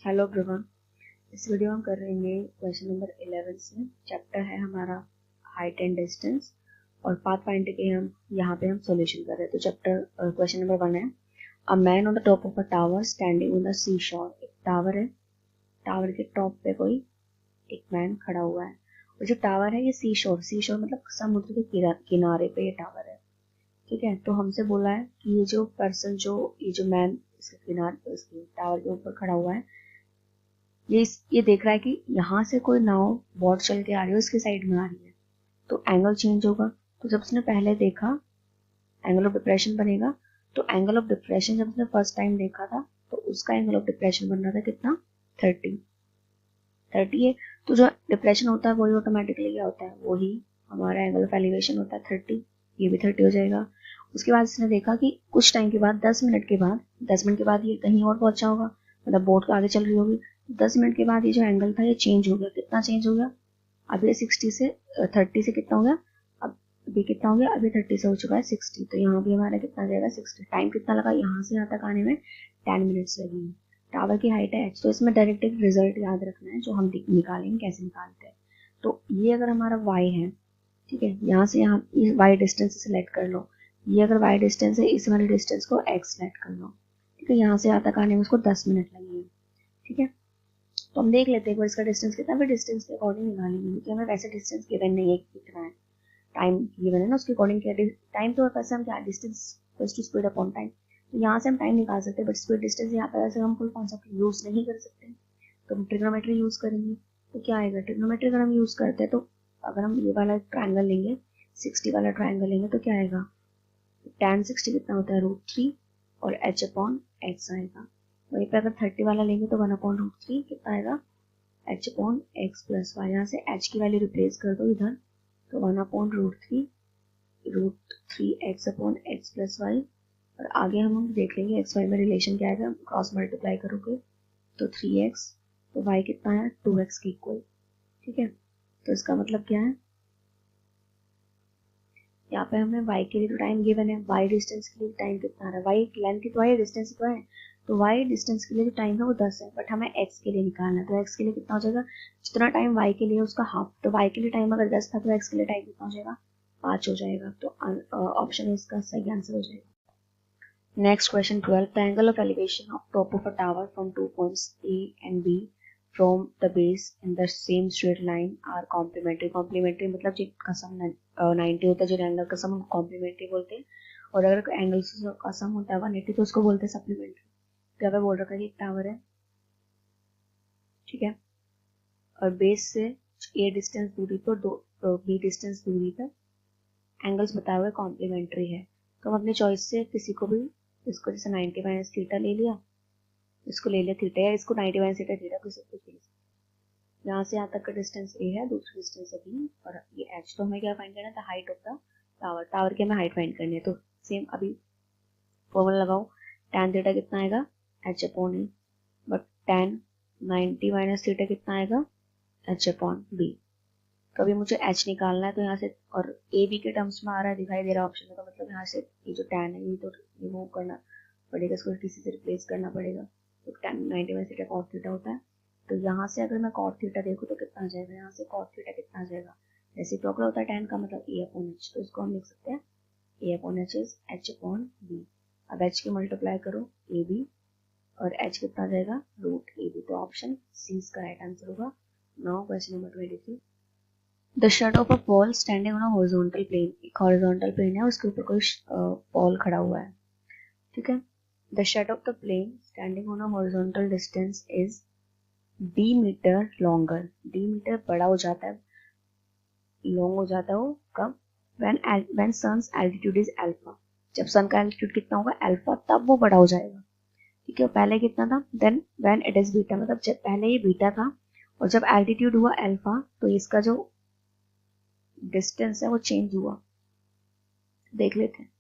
Hello everyone, इस video में हम करेंगे क्वेश्चन नंबर 11 से। चैप्टर है हमारा हाइट एंड डिस्टेंस और पाथ फाइंड के हम यहाँ पे सॉल्यूशन कर रहे हैं। तो चैप्टर क्वेश्चन नंबर 1 है, a man on the top of a tower standing on the sea shore. एक टावर है, टावर के टॉप पे कोई एक मैन खड़ा हुआ है और जो टावर है ये सी शोर मतलब समुद्र के किनारे पे ये टावर है। ठीक है, तो हमसे बोला है कि ये जो पर्सन ये जो मैन इसके किनारे इसके टावर के ऊपर खड़ा हुआ है, ये देख रहा है कि यहाँ से कोई नाव बोट चल के आ रही है, उसके साइड में आ रही है, तो एंगल चेंज होगा। तो जब उसने पहले देखा एंगल ऑफ डिप्रेशन बनेगा, तो एंगल ऑफ डिप्रेशन जब उसने फर्स्ट टाइम देखा था तो उसका एंगल ऑफ डिप्रेशन बन रहा था कितना, 30 है। तो जो डिप्रेशन होता है वही ऑटोमेटिकली क्या होता है, वही हमारा एंगल ऑफ एलिवेशन होता है 30, ये भी 30 हो जाएगा। उसके बाद इसने देखा कि कुछ टाइम के बाद 10 मिनट के बाद ये कहीं और पहुंचा होगा, मतलब बोट आगे चल रही होगी। 10 मिनट के बाद ये जो एंगल था ये चेंज हो गया। कितना चेंज हो गया, अभी 60 से 30 से कितना हो गया, अभी कितना हो गया, अभी 30 से हो चुका है 60। तो यहाँ भी हमारा कितना आ जाएगा 60। टाइम कितना लगा यहाँ से यहाँ तक आने में, 10 मिनट्स लगेंगे। टावर की हाइट है h, तो इसमें डायरेक्ट एक रिजल्ट याद रखना है जो हम निकालेंगे। कैसे निकालते हैं, तो ये अगर हमारा y है, ठीक है, यहाँ से यहाँ y डिस्टेंस सेलेक्ट कर लो। ये अगर y डिस्टेंस है, इस वाले डिस्टेंस को x सेलेक्ट कर लो। ठीक है, यहाँ से यहाँ तक आने में उसको 10 मिनट लगेंगे। ठीक है, तो हम देख लेते हैं इसका डिस्टेंस कितना, फिर डिस्टेंस के अकॉर्डिंग निकालेंगे क्योंकि हमें वैसे डिस्टेंस गिवन नहीं है कितना है, टाइम गिवन है ना, उसके अकॉर्डिंग क्या टाइम तो वैसे हम क्या distance equals to speed upon time, तो यहाँ से हम टाइम निकाल सकते हैं, बट स्पीड डिस्टेंस यहाँ पे वैसे हम कोई कॉन्सेप्ट यूज नहीं कर सकते, तो हम ट्रिग्नोमेट्री यूज करेंगे। तो क्या आएगा, ट्रिग्नोमेट्री अगर हम यूज करते हैं तो अगर हम ये वाला ट्राइंगल लेंगे, 60 वाला ट्राइंगल लेंगे, तो क्या आएगा, tan 60 कितना होता है √3 और h अपॉन x आएगा। वहीं पे अगर 30 वाला लेंगे तो 1 अपॉन √3 कितना आएगा, h upon x plus y. यहाँ से h की वैल्यू रिप्लेस कर दो इधर, तो 1 upon √3 x upon x plus y. और आगे हम देख लेंगे x वाई में रिलेशन क्या आएगा, क्रॉस मल्टीप्लाई करोगे तो 3x, तो y कितना है 2x के इक्वल। ठीक है, तो इसका मतलब क्या है, यहाँ पे हमें y के लिए तो टाइम गिवन है, y डिस्टेंस के लिए टाइम कितना आ रहा है, y लेंथ कितना है, डिस्टेंस कितना है, तो y डिस्टेंस के लिए जो टाइम है वो 10 है, बट हमें x के लिए निकालना है। तो x के लिए कितना हो जाएगा, जितना टाइम y के लिए उसका हाफ, तो y के लिए टाइम अगर 10 था तो x के लिए टाइम कितना हो जाएगा, 5 हो जाएगा। तो ऑप्शन इसका सही आंसर हो जाएगा। Next question 12, the angle of elevation of top of a tower from 2 points A and B from the base in the same straight line are complementary। complementary मतलब जिनका सम 90 होता है, जो एंगल का सम हम कॉम्प्लीमेंट्री बोलते हैं, और अगर एंगल का सम होता है 180 तो उसको बोलते हैं सप्लीमेंट्री। तो यहाँ पे बोल रखा है कि एक टावर है, ठीक है, और बेस से A डिस्टेंस दूरी पर B डिस्टेंस दूरी पर एंगल्स बताए हुए कॉम्प्लीमेंट्री है। तो हम अपनी चॉइस से किसी को भी, इसको जैसे 90 माइनस थीटा ले लिया, इसको ले लिया थीटा, या इसको 90 माइनस थीटा किसी कुछ भी। यहाँ से यहाँ तक का डिस्टेंस A है, दूसरी डिस्टेंस है B, और ये h। तो हमें क्या फाइंड करना है, the height of the tower. Tower की हमें हाइट फाइंड करनी है। तो सेम अभी फॉर्मूला लगाओ, tan थीटा कितना आएगा h upon A, but tan 90 minus theta कितना आएगा h अपॉन b। तो अभी मुझे h निकालना है, तो यहाँ से, और a b के टर्म्स में आ रहा है, दिखाई दे रहा है ऑप्शन में, तो मतलब यहाँ से ये जो tan है ये तो रिमूव करना पड़ेगा, इसको किसी से रिप्लेस करना पड़ेगा। तो tan 90 minus theta cos theta होता है, तो यहाँ से अगर मैं cos थीटा देखूँ तो कितना आ जाएगा, यहाँ से cos थीटा कितना आ जाएगा, रेसिप्रोकल होता है tan का, मतलब a अपॉन h, तो इसको हम लिख सकते हैं a upon h is h upon b। अब h की मल्टीप्लाई करो a b, और h कितना आ जाएगा √ab, तो ऑप्शन सी इसका राइट आंसर होगा। Now question number 23, the shadow of a pole standing on a horizontal plane. एक हॉरिजॉन्टल प्लेन है, उसके ऊपर कोई पॉल खड़ा हुआ है, ठीक है। The shadow of the plane standing on a horizontal distance is d metre longer. d metre बड़ा हो जाता है, लॉन्ग हो जाता है वो कब, when sun's altitude is alpha। जब सन का एल्टीट्यूड कितना होगा अल्फा, तब वो बड़ा हो जाएगा। ठीक है, पहले कितना था, then when it is beta, मतलब जब पहले ये बीटा था और जब एल्टीट्यूड हुआ अल्फा तो इसका जो डिस्टेंस है वो चेंज हुआ। देख लेते हैं,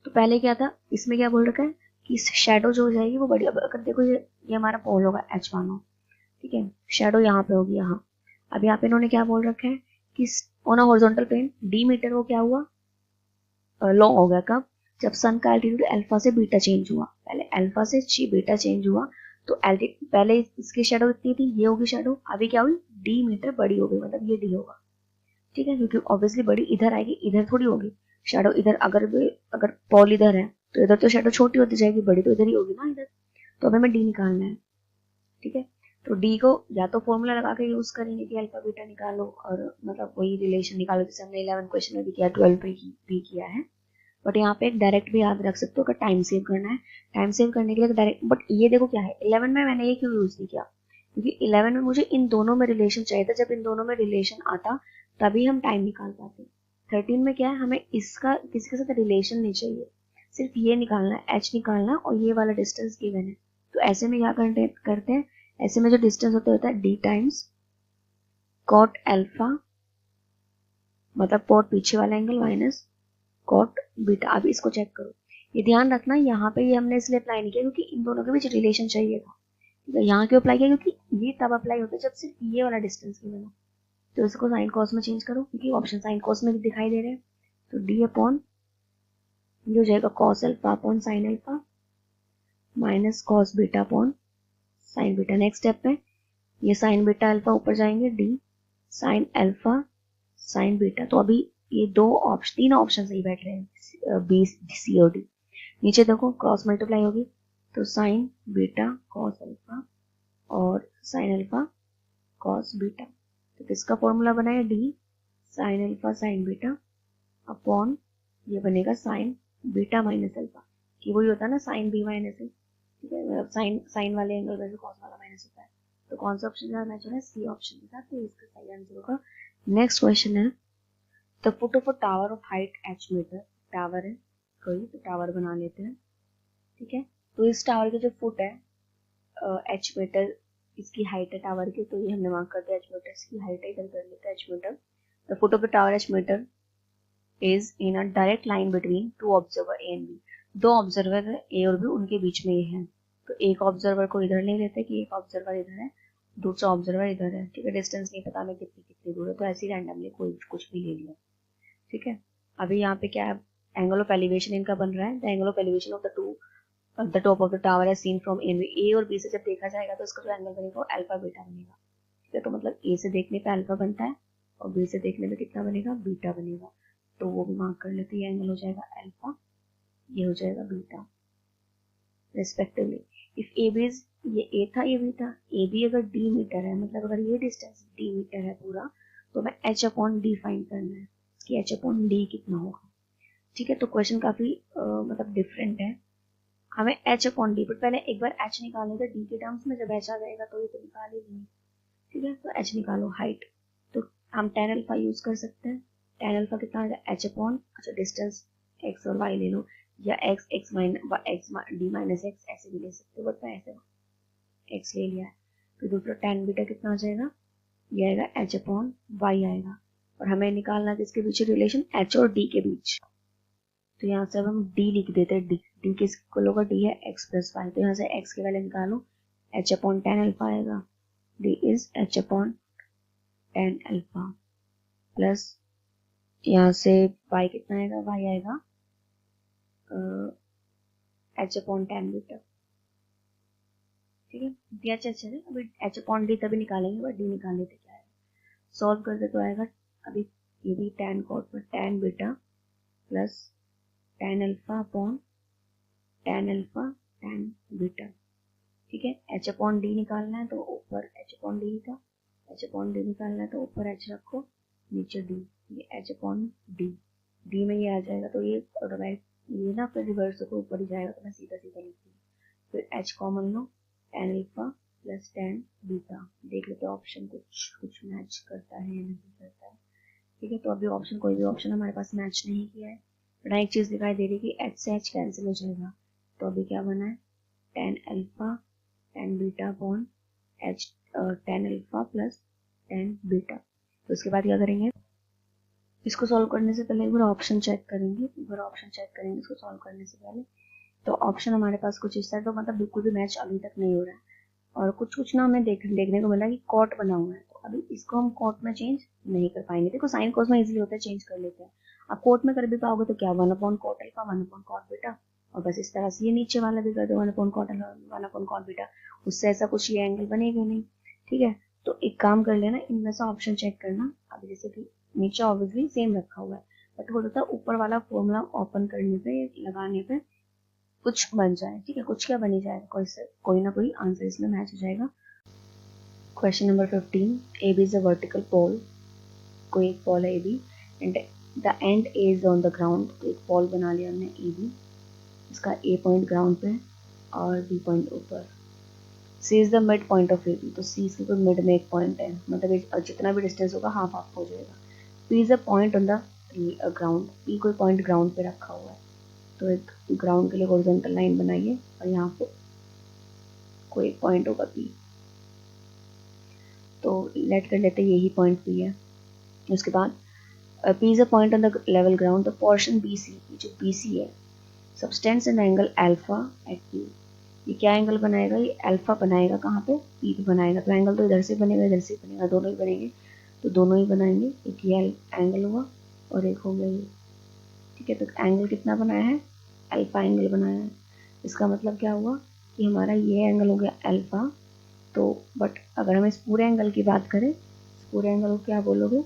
तो पहले क्या था, इसमें क्या बोल रखा है कि शेडो जो हो जाएगी वो बड़ी, अगर देखो ये हमारा पोल होगा h मानो, ठीक है, शेडो यहाँ पे होगी यहाँ। अब यहाँ पे इन्होंने क्या बोल रखा है कि on a horizontal plane d metre वो क्या हुआ, लॉन्ग हो गया कब, जब सन का एल्टीट्यूड अल्फा से बीटा चेंज हुआ। पहले अल्फा से बीटा चेंज हुआ तो पहले इसकी शेडो इतनी थी, ये होगी शेडो, अभी क्या हुई d मीटर बड़ी हो गई, मतलब ये d होगा, ठीक है, क्योंकि ऑब्वियसली बड़ी इधर आएगी, इधर थोड़ी होगी शेडो, इधर अगर पॉल इधर है तो इधर तो शेडो छोटी होती जाएगी, बड़ी तो इधर ही होगी ना इधर, तो अब हमें d निकालना है, ठीक है। तो d को या तो फॉर्मूला लगा के यूज करेंगे कि अल्फा बीटा निकालो और मतलब वही रिलेशन निकालो जैसे हमने 11 क्वेश्चन में भी किया, 12 भी किया है, बट यहाँ पे एक डायरेक्ट भी याद रख सकते हो अगर टाइम सेव करना है, टाइम सेव करने के लिए डायरेक्ट, बट ये देखो क्या है 11 में मैंने ये क्यों यूज नहीं किया, क्योंकि 11 में मुझे इन दोनों में रिलेशन चाहिए था, जब इन दोनों में रिलेशन आता तभी हम टाइम निकाल पाते। 13 में क्या है, हमें इसका किसी के साथ रिलेशन नहीं चाहिए, सिर्फ ये निकालना है, h निकालना और ये वाला डिस्टेंस गिवन है। तो ऐसे में क्या करते हैं, ऐसे में जो डिस्टेंस होता है d टाइम्स कॉट अल्फा, मतलब कॉट पीछे वाला एंगल माइनस कॉट बीटा। अब इसको चेक करो, ये ध्यान रखना यहाँ पे ये हमने इसलिए अप्लाई नहीं किया क्योंकि इन दोनों के बीच रिलेशन चाहिए था, ठीक है। यहाँ क्यों अप्लाई किया, क्योंकि ये तब अप्लाई होता है जब सिर्फ ये वाला डिस्टेंस गिवन हो। तो इसको साइन कॉस में चेंज करो क्योंकि ऑप्शन साइन कॉस में भी दिखाई दे रहे हैं, तो डी अपॉन ये हो जाएगा cos alpha upon sine alpha minus cos beta upon sine beta. Next step में ये साइन बीटा अल्फा ऊपर जाएंगे, D sine alpha sign beta. तो अभी ये तीन ऑप्शन सही बैठ रहे हैं, बी सी और डी। नीचे देखो क्रॉस मल्टीप्लाई होगी तो साइन बीटा कॉस अल्फा और साइन अल्फा कॉस बीटा, तो किसका फॉर्मूला बना है, D sine alpha sign beta upon ये बनेगा साइन बीटा माइनस अल्फा, कि वही होता है ना साइन बी माइनस ए, ठीक है, साइन वाले एंगल वैसे कॉस वाला माइनस होता है। तो कौन सा ऑप्शन है मैच हो रहा है, सी ऑप्शन के साथ, तो इसका सही आंसर होगा। नेक्स्ट क्वेश्चन है the foot of a tower of height h metre, tower है कोई, तो टावर बना लेते हैं, ठीक है। तो इस टावर के जो फुट है h मीटर इसकी हाइट है टावर की, तो ये हमने मार्क कर दिया h मीटर इसकी हाइट है, इधर कर लेते हैं h metre. The foot of the tower h metre is in a direct line between two observer A and B, दो ऑब्जर्वर ए और बी उनके बीच में ये है, तो एक ऑब्जर्वर को इधर ले लेते हैं कि एक ऑब्जर्वर इधर है, दूसरा ऑब्जर्वर इधर है, ठीक है। डिस्टेंस नहीं पता हमें कितनी दूर है, तो ऐसे ही रैंडमली कोई कुछ भी ले लिया, ठीक है। अभी यहाँ पे क्या है, एंगल ऑफ एलिवेशन इनका बन रहा है, the angle of elevation of the top of the tower है सीन फ्रॉम ए और बी से जब देखा जाएगा तो इसका जो एंगल बनेगा वो अल्फा बीटा बनेगा, ठीक है। तो मतलब ए से देखने पे अल्फा बनता है और बी से देखने पे कितना बनेगा, बीटा बनेगा, तो वो भी मार्क कर लेते हैं, ये एंगल हो जाएगा अल्फा, ये हो जाएगा beta respectively. If A B is, ये ए था ये बी था, ए बी अगर डी मीटर है, मतलब अगर ये डिस्टेंस डी मीटर है पूरा, तो मैं एच अपॉन डी फाइंड करना है कि एच अपॉन डी कितना होगा, ठीक है। तो क्वेश्चन काफी मतलब डिफरेंट है, हमें एच अपॉन डी, बट पहले एक बार एच निकालने का डी के टर्म्स में, जब एच आ जाएगा तो ये तो निकाल ही लेंगे, ठीक है। तो एच निकालो, हाइट तो हम टेन अल्फा यूज कर सकते हैं, टेन अल्फा कितना आएगा, एच अपॉन, अच्छा डिस्टेंस एक्स और वाई ले लो, या एक्स डी माइनस एक्स ऐसे भी ले सकते हो, बट मैं ऐसे एक्स ले लिया है। फिर दूसरा टेन बीटा कितना आ जाएगा, ये आएगा एच अपॉन वाई आएगा, और हमें निकालना है इसके बीच रिलेशन एच और डी के बीच, तो यहाँ से अब हम d लिख देते हैं, d किस इक्वल होगा, d है x प्लस वाई, तो यहाँ से x की वैल्यू निकालो, h अपॉन टेन अल्फा आएगा, d is h upon ten alpha plus यहाँ से y कितना आएगा, y आएगा h अपॉन टेन बीटा, ठीक है। दिया अच्छा है, अभी h अपॉन d तभी निकालेंगे, बट d निकाल लेते क्या आएगा, सॉल्व करते तो आएगा अभी ये भी टेन कॉट में tan beta plus tan alpha upon tan alpha tan beta, ठीक है। h अपॉन डी निकालना है तो ऊपर h अपॉन डी था, h अपॉन डी निकालना है तो ऊपर h रखो, नीचे d, ये h अपॉन डी में ये आ जाएगा, तो ये राइट ये ना फिर रिवर्स होकर ऊपर ही जाएगा, तो मैं सीधा सीधा लिख दूँ, फिर h कॉमन लो, ten alpha plus ten beta, देख लेते ऑप्शन कुछ मैच करता है या नहीं करता है, ठीक है। तो अभी ऑप्शन कोई भी ऑप्शन हमारे पास मैच नहीं किया है, बट एक चीज दिखाई दे रही है कि एच से एच कैंसिल हो जाएगा, तो अभी क्या बना है, tan alpha tan beta upon H, ten alpha plus ten beta. तो उसके बाद क्या करेंगे, इसको सॉल्व करने से पहले एक बार ऑप्शन चेक करेंगे, इसको सॉल्व करने से पहले। तो ऑप्शन हमारे पास कुछ इस तरह, तो मतलब बिल्कुल भी मैच अभी तक नहीं हो रहा है, और कुछ ना हमें देखने को मिला कि कॉट बना हुआ है, तो अभी इसको हम कॉट में चेंज नहीं कर पाएंगे, देखो साइन कॉस में इजीली होता है, चेंज कर लेते हैं। आप कोट में कर भी पाओगे तो क्या, one upon cot alpha one upon cot beta, और बस इस तरह से ये नीचे वाला भी कर दो one upon cot alpha one upon cot beta, उससे ऐसा कुछ ये एंगल बनेगा नहीं, ठीक है। तो एक काम कर लेना, इनमें से ऑप्शन चेक करना। अभी जैसे कि नीचे ऑब्वियसली सेम रखा हुआ है, बट हो सकता है ऊपर वाला फॉर्मूला ओपन करने पे, लगाने पे कुछ बन जाए, ठीक है। कुछ क्या बन ही जाएगा, कोई ना कोई आंसर इसमें मैच हो जाएगा। Question number 15, A B is a vertical pole. कोई एक पोल है A B and the end A is on the ground. तो एक पोल बना लिया हमने ए बी, इसका ए पॉइंट ग्राउंड पे और बी पॉइंट ऊपर। C is the mid point of A B, तो सी इसके मिड में एक पॉइंट है, मतलब जितना भी डिस्टेंस होगा हाफ हाफ हो जाएगा। P is a point on the ground, P कोई पॉइंट ग्राउंड पे रखा हुआ है, तो एक ग्राउंड के लिए हॉरिजॉन्टल लाइन बनाइए और यहाँ पे कोई एक पॉइंट होगा पी, तो लेट कर लेते यही पॉइंट पी है। उसके बाद P is a point on the level ground, the portion B C, जो बी सी है, subtends an angle alpha at P. ये क्या एंगल बनाएगा, ये अल्फा बनाएगा, कहाँ पे, पी पे बनाएगा। तो एंगल तो इधर से बनेगा, इधर से बनेगा, दोनों ही बनेंगे, तो दोनों ही बनाएंगे। एक ये एंगल हुआ और एक हो गया ये, ठीक है। तो एंगल कितना बनाया है, अल्फा एंगल बनाया है। इसका मतलब क्या हुआ कि हमारा ये एंगल हो गया अल्फा। तो बट अगर हम इस पूरे एंगल की बात करें, इस पूरे एंगल को क्या बोलोगे,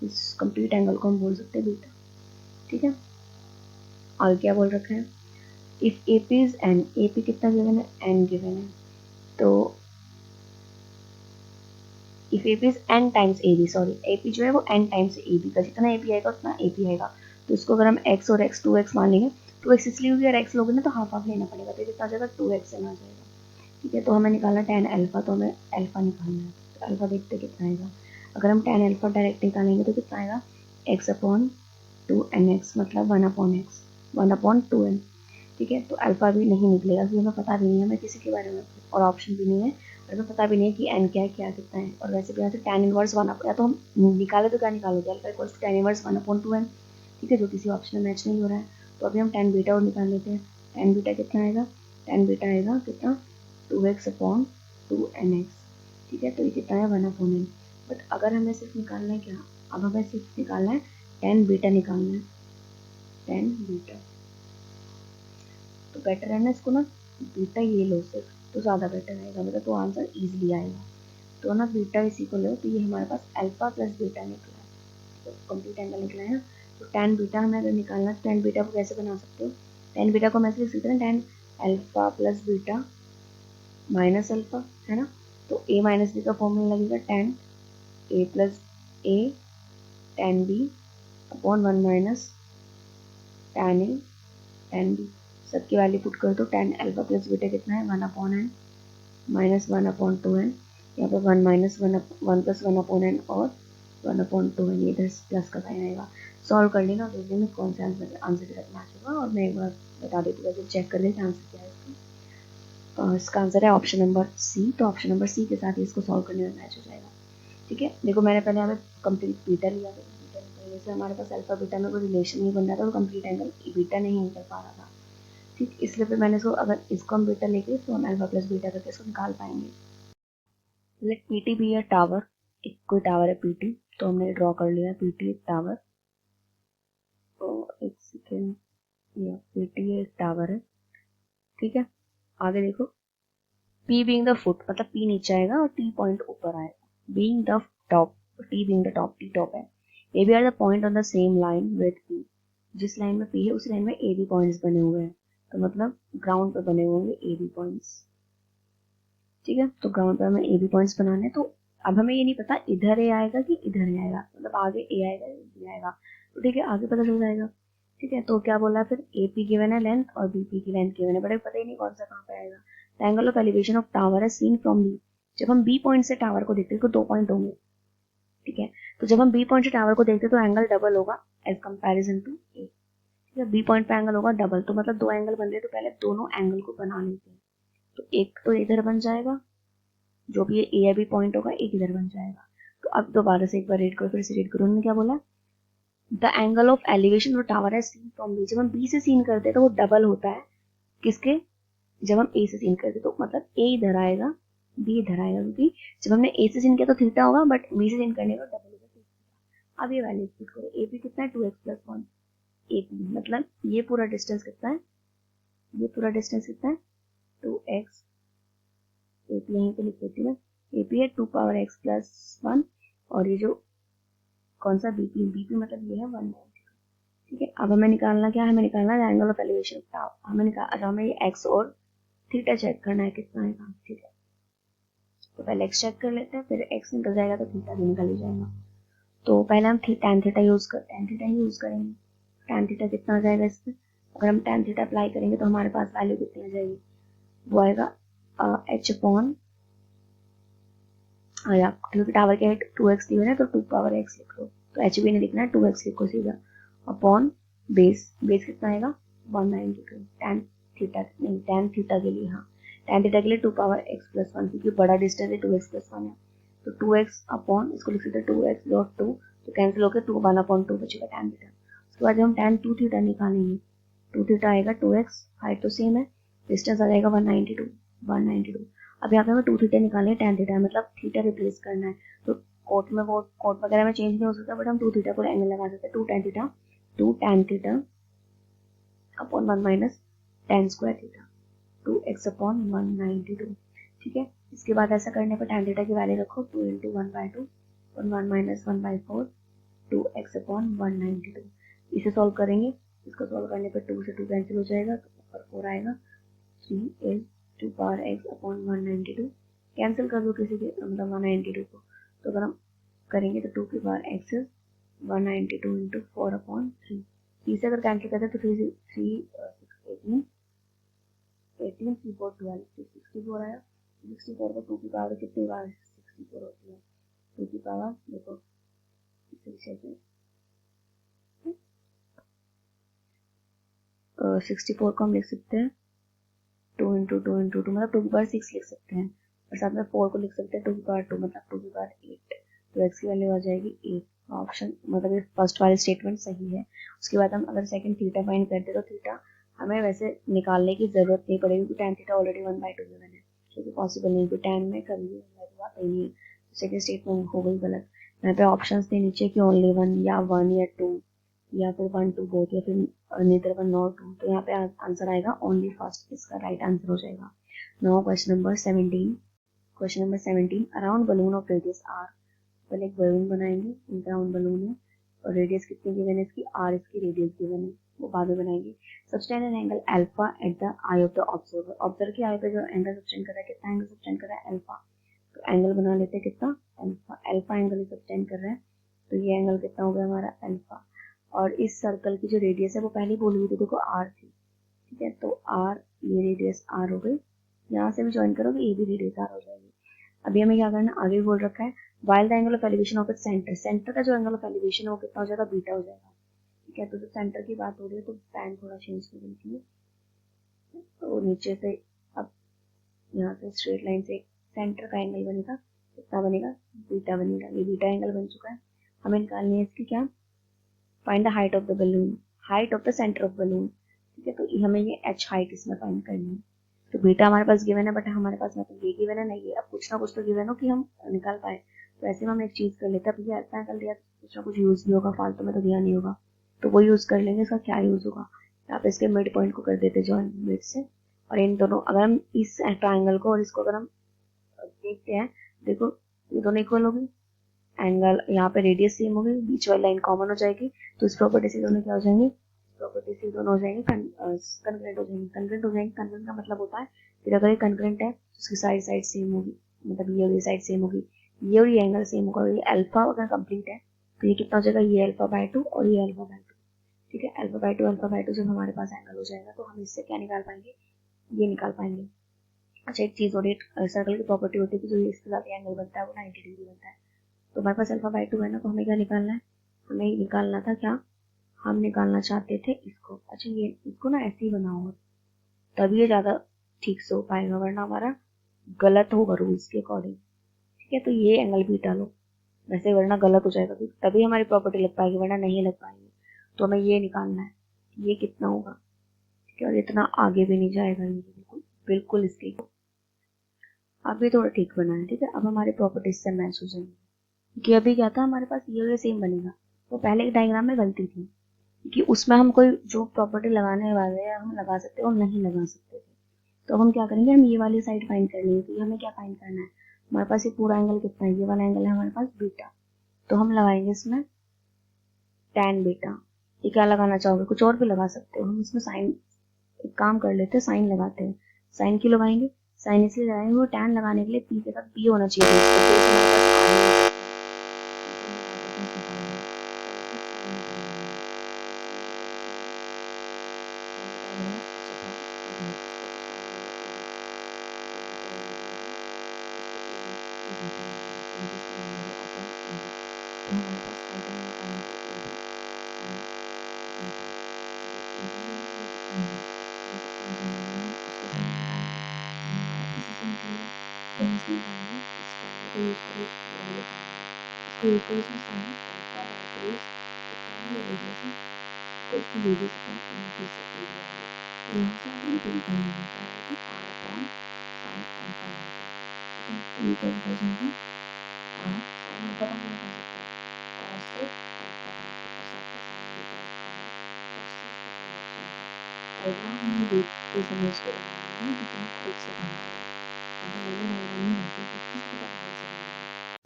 इस कंप्लीट एंगल को हम बोल सकते हैं बीटा, ठीक है। और क्या बोल रखा है, if A P is N, A P कितना गिवन है, एन गिवन है। तो if A P is N times A B, sorry A P जो है वो एन टाइम्स ए बी का, जितना ए पी आएगा उतना ए पी आएगा। तो इसको अगर हम एक्स और एक्स 2x मान लेंगे, 2x इसलिए होगी, अगर एक्स लोगे ना तो हाफ हाफ लेना पड़ेगा, तो कितना आ जाएगा 2x एन आ जाएगा, ठीक है। तो हमें निकालना tan अल्फा, तो हमें अल्फा निकालना है। तो अल्फा देखते कितना आएगा, अगर हम tan अल्फा डायरेक्ट निकालेंगे तो कितना आएगा, x अपॉन 2nx, मतलब 1/x 1/2n, ठीक है। तो अल्फा भी नहीं निकलेगा क्योंकि हमें पता भी नहीं है हमें किसी के बारे में, और ऑप्शन भी नहीं है, और हमें पता भी नहीं है कि एन क्या है, क्या कितना है। और वैसे भी यहाँ से tan इनवर्स 1, या तो हम निकाले तो क्या निकालोगे, alpha equals to tan inverse 1/2n, ठीक है, जो किसी ऑप्शन में मैच नहीं हो रहा है। तो अभी हम tan बीटा और निकाल लेते हैं। tan बीटा कितना आएगा, tan बीटा आएगा कितना, 2x अपॉन 2nx, ठीक है। तो ये कितना है 1/n। बट अगर हमें सिर्फ निकालना है क्या, अब हमें सिर्फ निकालना है tan बीटा निकालना है, tan बीटा। तो बेटर है ना इसको ना बीटा ये लो सिर्फ, तो ज़्यादा बेटर आएगा, मतलब तो आंसर ईजिली आएगा। तो ना बीटा इसी को लो, तो ये हमारे पास अल्फा प्लस बीटा निकला है, तो कंप्लीट एंगल निकला है ना। तो tan बीटा हमें अगर निकालना है तो tan बीटा को कैसे बना सकते हो, tan बीटा को मैं ऐसे लिख सकते हैं tan alpha plus beta minus alpha, है ना। तो a माइनस बी का फॉर्मूला लगेगा tan a plus a tan b upon 1 minus tan a tan b। सबकी वैल्यू पुट कर दो, tan अल्फा प्लस बीटा कितना है 1/n माइनस 1/2n, यहाँ पे 1 माइनस 1 प्लस 1/n और 1/2n, ये इधर प्लस का साइन आएगा। सॉल्व कर लेना, देखने में कौन सा आंसर के साथ मैच होगा, और मैं एक बार बता देती हूँ, चेक कर लेते आंसर क्या है इसका। इसका आंसर है ऑप्शन नंबर सी। तो ऑप्शन नंबर सी के साथ ही इसको सॉल्व करने में मैच हो जाएगा, ठीक है। देखो मैंने पहले यहाँ पे कंप्लीट बीटा लिया था, बीटा निकलने से हमारे पास अल्फा बीटा में कोई रिलेशन नहीं बन रहा था, तो कंप्लीट एंगल बीटा नहीं निकल पा रहा था, ठीक। इसलिए फिर मैंने इसको, अगर इसको हम बीटा लेके तो हम अल्फा प्लस बीटा करके इसको निकाल पाएंगे। Let PT be a tower, एक कोई टावर है पीटी, तो हमने ड्रॉ कर लिया पीटी एक टावर। तो एक सेकेंड, ये पीटी एक टावर है, ठीक है। आगे देखो, पी बीइंग द फुट, मतलब पी नीचे आएगा और टी पॉइंट ऊपर आएगा, being the top, T being the top, T top है। A B are the point on the same line with P, जिस लाइन में पी है उस लाइन में ए बी पॉइंट्स बने हुए हैं, तो मतलब ग्राउंड पे बने हुए होंगे ए बी पॉइंट्स, ठीक है। तो ग्राउंड पे हमें ए बी पॉइंट्स बनाने हैं। तो अब हमें ये नहीं पता इधर ए आएगा कि इधर ए आएगा, मतलब आगे ए आएगा बी आएगा, तो ठीक है आगे पता चल जाएगा, ठीक है। तो क्या बोला फिर, ए पी गिवन है लेंथ और बी पी की लेंथ गिवन है, बट पता ही नहीं कौन सा कहाँ पे आएगा। The angle of elevation of tower है सीन फ्रॉम बी, जब हम बी पॉइंट से टावर को देखते हैं तो 2 पॉइंट होंगे, ठीक है। तो जब हम बी पॉइंट से टावर को देखते हैं तो एंगल डबल होगा एज कंपेरिजन टू ए, ठीक है। बी पॉइंट पे एंगल होगा डबल, तो मतलब 2 एंगल बन रहे हैं, तो पहले दोनों एंगल को बना लेते हैं। तो एक तो इधर बन जाएगा, जो भी ए या बी पॉइंट होगा एक इधर बन जाएगा। तो अब दोबारा से एक बार रीड करो, फिर से रीड करो, उन्होंने क्या बोला, द एंगल ऑफ एलिवेशन जो टावर है सीन फ्रॉम बी, जब हम बी से सीन करते हैं तो वो डबल होता है किसके, जब हम ए से सीन करते हैं, तो मतलब ए इधर आएगा बी इधर आएगा, क्योंकि जब हमने ए से सीन किया तो थीटा होगा, बट बी से सीन करने का डबल होगा। अब ये वैल्यू पुट करो, ए पी कितना है 2x प्लस 1, ए पी मतलब ये पूरा डिस्टेंस कितना है, ये पूरा डिस्टेंस कितना है 2x ए पी यहीं पे लिख देती हूँ। ए पी है 2 पावर एक्स प्लस 1 और ये जो कौन सा बी पी मतलब ये है 190। ठीक है, अब हमें निकालना क्या है, हमें निकालना है एंगल ऑफ एलिवेशन टाउ। हमें ये एक्स और थीटा चेक करना है कितना आएगा। ठीक है, तो पहले एक्स चेक कर लेते हैं, फिर एक्स निकल जाएगा तो थीटा भी निकल ही जाएगा। तो पहले हम tan थीटा यूज करेंगे। tan थीटा कितना आ जाएगा इस पर, अगर हम tan थीटा अप्लाई करेंगे तो हमारे पास वैल्यू कितनी आ जाएगी, वो आएगा h अपॉन, क्योंकि टावर के 2x दी हुई है तो 2 पावर x लिख लो, तो h भी नहीं लिखना है, 2x लिखो सीधा, अपॉन बेस कितना आएगा 192। tan थीटा के लिए, हाँ tan थीटा के लिए 2 पावर x प्लस 1, क्योंकि बड़ा डिस्टेंस है 2x प्लस 1 है, तो 2x अपॉन, इसको लिख सकते 2x डॉट 2, तो कैंसिल होकर 2 1/2 बचेगा tan थीटा। उसके बाद जब हम tan 2 थीटा निकालेंगे, 2 थीटा आएगा 2x, हाइट तो सेम है, डिस्टेंस आ जाएगा 192। अब यहाँ पे हमें 2 थीटा निकालें, tan थीटा मतलब थीटा रिप्लेस करना है, तो कोट वगैरह में चेंज नहीं हो सकता, बट हम 2 थीटा को एंगल लगा सकते हैं, 2 tan theta upon 1 minus tan square theta, 2x upon 192। ठीक है, इसके बाद ऐसा करने पर tan थीटा की वैल्यू रखो 2 × 1/2 और 1 माइनस 1/4, 2x अपॉन 192। इसे सॉल्व करेंगे, इसको सॉल्व करने पर 2 से 2 कैंसिल हो जाएगा, तो ऊपर 4 आएगा, 3 is 2 power x upon 192, cancel कर दो किसी के मतलब 192 को, तो अगर हम करेंगे तो 2 की power x is 192 into 4 upon 3, 3 से अगर कैंसिल करते हैं तो 3 18 3 4 12 64 आया। 64 को 2 की पावर कितनी बार 64 होती है, 2 की पावर देखो 64 को हम लिख सकते हैं 2 × 2 × 2 मतलब 2 की पावर 6 लिख सकते हैं, और साथ में 4 को लिख सकते हैं 2 की पावर 2 मतलब 2 की पावर 8, तो x की वैल्यू आ जाएगी 8। ऑप्शन मतलब ये फर्स्ट वाली स्टेटमेंट सही है। उसके बाद हम अगर सेकंड थीटा फाइंड करते तो थीटा हमें वैसे निकालने की जरूरत नहीं पड़ेगी, क्योंकि tan थीटा ऑलरेडी 1/2 गिवन है, क्योंकि पॉसिबल नहीं, क्योंकि tan में कभी बात ही नहीं है, सेकंड स्टेटमेंट हो गई गलत। यहाँ पे ऑप्शंस थे नीचे कि ओनली 1 या 1 या 2 या फिर 1 2 बोथ या फिर neither 1 nor 2, तो यहाँ पे आंसर आएगा ओनली फर्स्ट, इसका राइट आंसर हो जाएगा। Now question number 17 around balloon of radius r, पहले एक बलून बनाएंगे, राउंड बलून है और रेडियस कितनी गिवन है इसकी, r इसकी रेडियस गिवन है, वो बाद में बनाएंगे। Subtend N angle alpha at the I of the observer, observer की आई पे जो एंगल सब्टेंड कर रहा है, कितना एंगल सब्टेंड कर रहा है अल्फा, तो एंगल बना लेते हैं कितना अल्फा एंगल सब्टेंड कर रहा है, तो ये एंगल कितना हो गया हमारा अल्फा। और इस सर्कल की जो रेडियस है वो पहले बोली हुई थी देखो r थी, ठीक है, तो r, ये रेडियस r हो गई, यहाँ से भी ज्वाइन करोगे ये भी रेडियस r हो जाएगी। अभी हमें क्या करना, आगे बोल रखा है while the angle of elevation of its centre, centre का जो एंगल ऑफ एलिवेशन है वो कितना हो जाएगा, बीटा हो जाएगा। ठीक है, तो जब सेंटर की बात हो रही है तो पेन थोड़ा चेंज कर देती है, तो नीचे से अब यहाँ से स्ट्रेट लाइन से सेंटर का एंगल बनेगा, कितना बनेगा, बीटा बनेगा, ये बीटा एंगल बन चुका है। हमें निकालनी है इसकी क्या, find the height of the balloon, height of the centre of balloon. ठीक है, तो हमें ये h हाइट इसमें फाइंड करनी है, तो बीटा हमारे पास गिवन है, बट हमारे पास मतलब ये गिवन है नहीं है, अब कुछ ना कुछ तो गिवन हो कि हम निकाल पाए, तो ऐसे में हम एक चीज कर लेते हैं, अब ये अल्फा कर दिया कुछ ना कुछ यूज भी होगा, फालतू में तो दिया नहीं होगा, तो वो यूज कर लेंगे। इसका क्या यूज होगा, यहाँ पे इसके मिड पॉइंट को कर देते जॉइन मिड से, और इन दोनों अगर हम इस ट्राइंगल को और इसको अगर हम देखते हैं, देखो ये दोनों इक्वल होगी, एंगल यहाँ पे रेडियस सेम होगी, बीच वाली लाइन कॉमन हो जाएगी, तो इस प्रॉपर्टी से दोनों क्या हो जाएंगे, प्रॉपर्टी से दोनों हो जाएंगे कंकरेंट हो जाएंगे। कंकरेंट का मतलब होता है फिर अगर ये कंकरेंट है तो उसकी साइड सेम होगी, मतलब ये और ये साइड सेम होगी, ये और ये एंगल सेम होगा, ये अल्फा अगर कंप्लीट है तो ये कितना हो जाएगा, ये अल्फा/2 और ये अल्फा/2। ठीक है, अल्फा/2 जब हमारे पास एंगल हो जाएगा तो हम इससे क्या निकाल पाएंगे, ये निकाल पाएंगे। अच्छा, एक चीज और, एक सर्कल की प्रॉपर्टी होती है कि जो इसके साथ एंगल बनता है वो 90 डिग्री बनता है, तो हमारे पास अल्फा/2 है ना, तो हमें क्या निकालना है, हमें निकालना था क्या, हम निकालना चाहते थे इसको। अच्छा, ये इसको ना ऐसे ही बनाओ तभी ये ज्यादा ठीक से हो पाएगा, वरना हमारा गलत होगा रूल्स के अकॉर्डिंग। ठीक है, तो ये एंगल बीटा लो वैसे, वरना गलत हो जाएगा, तभी हमारी प्रॉपर्टी लग पाएगी, वरना नहीं लग पाएगी। तो हमें ये निकालना है, ये कितना होगा, ठीक है, और इतना आगे भी नहीं जाएगा, ये बिल्कुल इसके अब ये थोड़ा ठीक बना है। ठीक है, अब हमारी प्रॉपर्टीज से मैच हो जाएंगे, क्योंकि अभी क्या था हमारे पास ये सेम बनेगा, तो पहले एक डायग्राम में गलती थी कि उसमें हम कोई जो प्रॉपर्टी लगाने वाले हैं हम लगा सकते हैं और नहीं लगा सकते थे, तो अब हम क्या करेंगे, हम ये वाली साइड फाइंड कर लेंगे। तो ये हमें क्या फाइंड करना है, हमारे पास ये पूरा एंगल कितना है, ये वाला एंगल है हमारे पास बीटा, तो हम लगाएंगे इसमें tan बीटा। ये क्या लगाना चाहोगे, कुछ और भी लगा सकते हो, हम इसमें साइन, एक काम कर लेते हैं, साइन लगाते हैं। साइन क्यों लगाएंगे, साइन इसलिए लगाएंगे वो tan लगाने के लिए p के साथ p होना चाहिए, तो इसको हमारे पास आ नहीं सकता।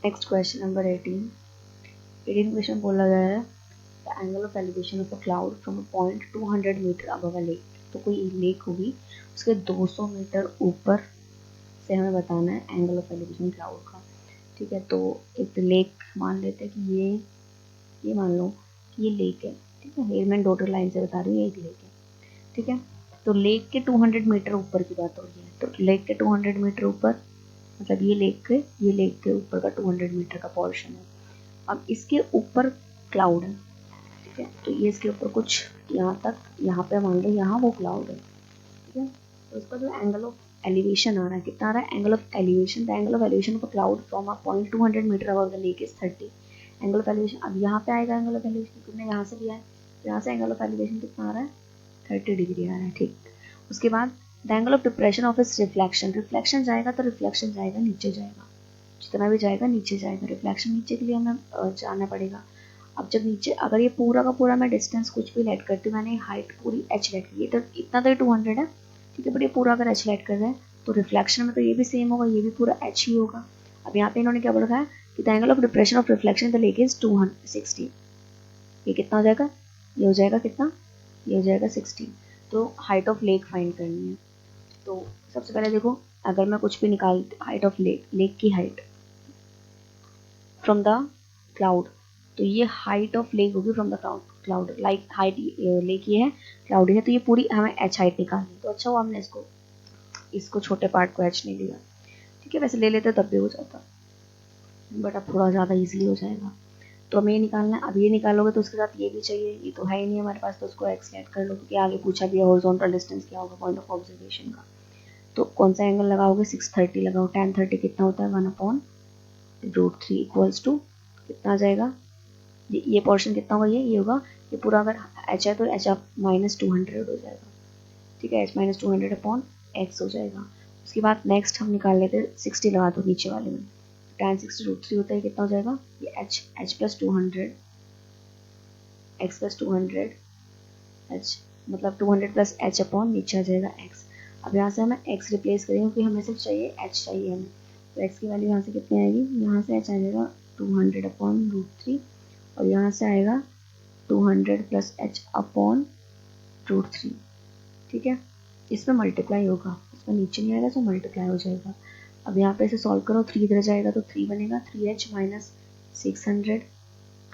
नेक्स्ट क्वेश्चन नंबर 18 क्वेश्चन बोला गया है the angle of elevation of a cloud from a point 200 metre above a lake. तो कोई लेक होगी, उसके 200 मीटर ऊपर से हमें बताना है एंगल ऑफ एलिवेशन क्लाउड का। ठीक है, तो एक लेक मान लेते हैं कि ये मान लो कि ये लेक है। ठीक है, ये मैं डॉटेड लाइन से बता रही हूँ, एक लेक है। ठीक है, तो लेक के 200 मीटर ऊपर की बात हो रही है। तो लेक के 200 मीटर ऊपर, मतलब ये लेक के ऊपर का 200 मीटर का पोर्शन है। अब इसके ऊपर क्लाउड है। ठीक है, तो ये इसके ऊपर कुछ यहाँ तक, यहाँ पे मान लो यहाँ वो क्लाउड है। ठीक है, तो उसका जो एंगल ऑफ एलिवेशन आ रहा है, कितना आ रहा है, angle of elevation, the angle of elevation of a cloud from a point 200 metre above the lake is 30। Angle of elevation अब यहाँ पे आएगा, एंगल ऑफ एलिवेशन तुमने यहाँ से लिया है, यहाँ से एंगल ऑफ एलिवेशन कितना आ रहा है, 30 डिग्री आ रहा है। ठीक, उसके बाद the angle of depression of its reflection, reflection जाएगा तो रिफ्लेक्शन जाएगा नीचे जाएगा, जितना भी जाएगा नीचे जाएगा, रिफ्लेक्शन नीचे के लिए हमें जाना पड़ेगा। अब जब नीचे, अगर ये पूरा का पूरा मैं डिस्टेंस कुछ भी लेट करती हूँ, मैंने हाइट पूरी h लेट की है, तो इतना तो 200 है। ठीक है, बट ये पूरा अगर h लेट कर रहे हैं तो रिफ्लेक्शन में तो ये भी सेम होगा, ये भी पूरा h ही होगा। अब यहाँ पे इन्होंने क्या बोला है कि the angle of depression of reflection the lake is 260। ये कितना हो जाएगा, ये हो जाएगा कितना, ये हो जाएगा 60। तो हाइट ऑफ लेक फाइंड करनी है। तो सबसे पहले देखो, अगर मैं कुछ भी निकाल, हाइट ऑफ लेक की हाइट फ्रॉम द क्लाउड, तो ये हाइट ऑफ लेक होगी from the cloud, like height lake ये है, क्लाउड है, तो ये पूरी हमें h हाइट निकालनी है। तो अच्छा हुआ हमने इसको छोटे पार्ट को h नहीं लिया। ठीक है, वैसे ले लेते तब भी हो जाता, बट अब थोड़ा ज़्यादा इजीली हो जाएगा। तो हमें ये निकालना है। अब ये निकालोगे तो उसके साथ ये भी चाहिए, ये तो है ही नहीं हमारे पास, तो उसको x ऐड कर लो, क्योंकि आगे पूछा भी है हॉरिजॉन्टल डिस्टेंस क्या होगा पॉइंट ऑफ ऑब्जर्वेशन का। तो कौन सा एंगल लगाओगे, 630 लगाओ। tan 30 कितना होता है, 1/√3 इक्वल्स टू कितना आ जाएगा, ये पोर्शन कितना होगा, ये होगा, ये पूरा अगर h है तो h -200 हो जाएगा। ठीक है, h -200 अपॉन x हो जाएगा। उसके बाद नेक्स्ट हम निकाल लेते हैं, 60 लगा दो नीचे वाले में, tan 60√3 होता है, कितना हो जाएगा, ये h plus 200 x plus 200 h, मतलब 200 प्लस h अपॉन नीचे आ जाएगा x। अब यहाँ से हमें x रिप्लेस करेंगे क्योंकि हमें सिर्फ चाहिए h चाहिए हमें, तो x की वैल्यू यहाँ से कितनी आएगी, यहाँ से h आ जाएगा 200/√3 और यहाँ से आएगा 200 प्लस h अपॉन √3। ठीक है, इसमें मल्टीप्लाई होगा, इसमें नीचे नहीं आएगा तो मल्टीप्लाई हो जाएगा। अब यहाँ पे इसे सॉल्व करो, 3 इधर जाएगा तो 3 बनेगा, 3h माइनस 600,